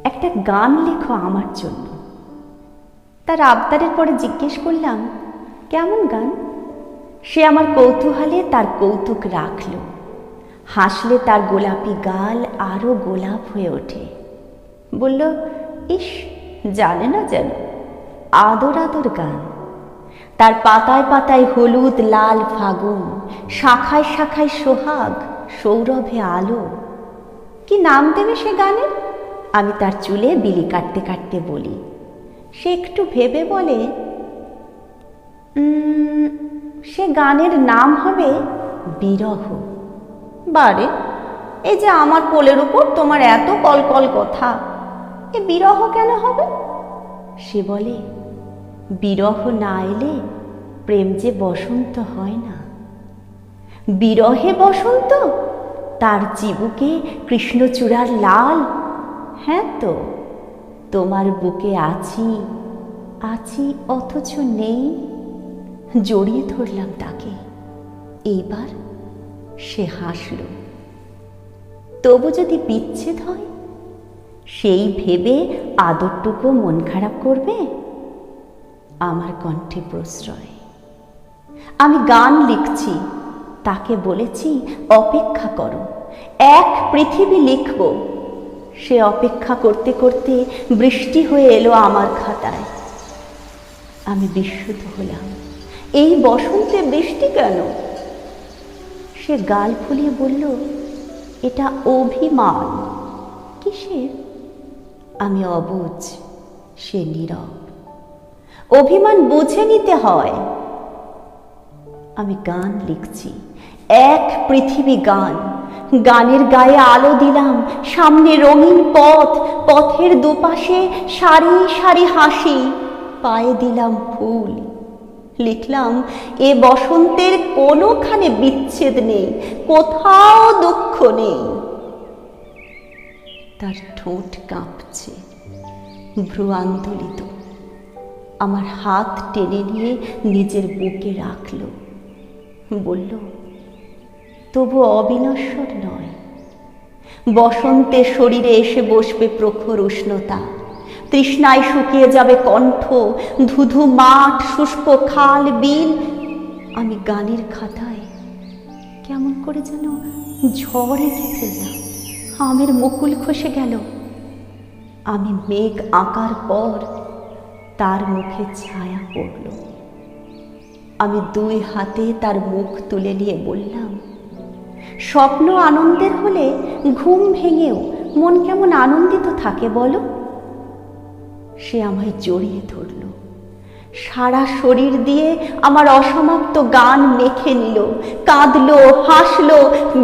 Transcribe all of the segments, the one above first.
একটা গান লেখো আমার জন্য। তার আবদারের পরে জিজ্ঞেস করলাম, কেমন গান? সে আমার কৌতূহলে তার কৌতুক রাখল। হাসলে তার গোলাপি গাল আরো গোলাপ হয়ে ওঠে। বলল, ইস, জানে না যেন, আদর আদর গান। তার পাতায় পাতায় হলুদ লাল ফাগুন, শাখায় শাখায় সোহাগ, সৌরভে আলো। কি নাম দেবে সে গানের? আমি তার চুলে বিলি কাটতে কাটতে বলি। সে একটু ভেবে বলে, সে গানের নাম হবে বিরহ। বারে, এই যে আমার কোলের উপর তোমার এত কলকল কথা, এ বিরহ কেন হবে? সে বলে, বিরহ না এলে প্রেম যে বসন্ত হয় না। বিরহে বসন্ত, তার চিবুকে কৃষ্ণচূড়ার লাল। হ্যাঁ তো, তোমার বুকে আছি আছি অথচ নেই। জড়িয়ে ধরলাম তাকে। এইবার সে হাসল। তবু যদি বিচ্ছেদ হয়, সেই ভেবে আদরটুকু মন খারাপ করবে? আমার কণ্ঠে প্রশ্রয়। আমি গান লিখছি, তাকে বলেছি অপেক্ষা করো, এক পৃথিবী লিখব। সে অপেক্ষা করতে করতে বৃষ্টি হয়ে এলো আমার খাতায়। আমি বিস্মিত হলাম, এই বসন্তে বৃষ্টি কেন? সে গাল ফুলিয়ে বলল, এটা অভিমান। কিসের? আমি অবুঝ, সে নীরব। অভিমান বুঝে নিতে হয়। আমি গান লিখছি, এক পৃথিবী গান। গানের গায়ে আলো দিলাম, সামনে রঙিন পথ, পথের দুপাশে সারি সারি হাসি, পায়ে দিলাম ফুল। লিখলাম, এ বসন্তের কোনোখানে বিচ্ছেদ নেই, কোথাও দুঃখ নেই। তার ঠোঁট কাঁপছে, ভ্রু আন্দোলিত। আমার হাত টেনে নিয়ে নিজের বুকে রাখল। বলল, তবু অবিনশ্বর নয়। বসন্তে শরীরে এসে বসবে প্রখর উষ্ণতা। তৃষ্ণায় শুকিয়ে যাবে কণ্ঠ, ধুধু মাঠ, শুষ্ক খাল বিল। আমি গানের খাতায় কেমন করে যেন ঝড় এঁকে ফেললাম। আমের মুকুল খসে গেল। আমি মেঘ আঁকার পর তার মুখে ছায়া পড়ল। আমি দুই হাতে তার মুখ তুলে নিয়ে বললাম, স্বপ্ন আনন্দের হলে ঘুম ভেঙেও মন কেমন আনন্দিত থাকে বলো? সে আমায় জড়িয়ে ধরল, সারা শরীর দিয়ে আমার অসমাপ্ত গান মেখে নিল, কাঁদলো, হাসলো,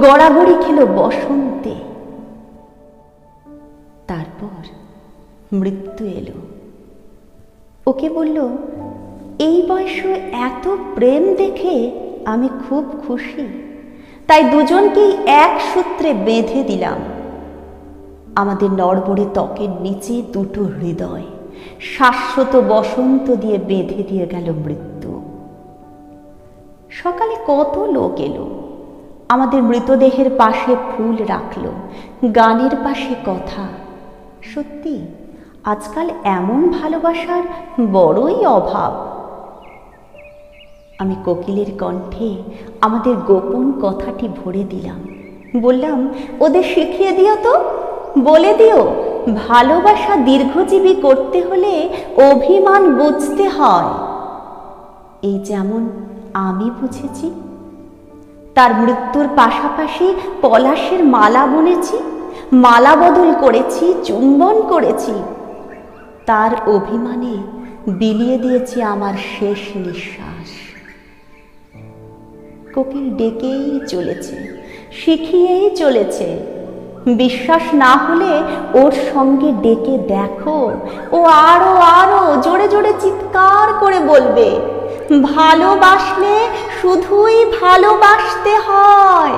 গড়াগড়ি খেলো বসন্তে। তারপর মৃত্যু এলো। ওকে বলল, এই বয়সে এত প্রেম দেখে আমি খুব খুশি, তাই দুজনকেই এক সূত্রে বেঁধে দিলাম। আমাদের নড়বড়ে ত্বকের নিচে দুটো হৃদয় শাশ্বত বসন্ত দিয়ে বেঁধে দিয়ে গেল মৃত্যু। সকালে কত লোক এলো, আমাদের মৃতদেহের পাশে ফুল রাখলো, গানের পাশে কথা। সত্যি আজকাল এমন ভালোবাসার বড়ই অভাব। আমি কোকিলের কণ্ঠে আমাদের গোপন কথাটি ভরে দিলাম। বললাম, ওদের শিখিয়ে দিও তো, বলে দিও, ভালোবাসা দীর্ঘজীবী করতে হলে অভিমান বুঝতে হয়। এই যেমন আমি বুঝেছি। তার মৃত্যুর পাশাপাশি পলাশের মালা বুনেছি, মালা বদল করেছি, চুম্বন করেছি। তার অভিমানে বিলিয়ে দিয়েছি আমার শেষ নিঃশ্বাস। কোকিল ডেকেই চলেছে, শিখিয়েই চলেছে। বিশ্বাস না হলে ওর সঙ্গে ডেকে দেখো, ও আরো আরো জোরে জোরে চিৎকার করে বলবে, ভালোবাসলে শুধুই ভালোবাসতে হয়।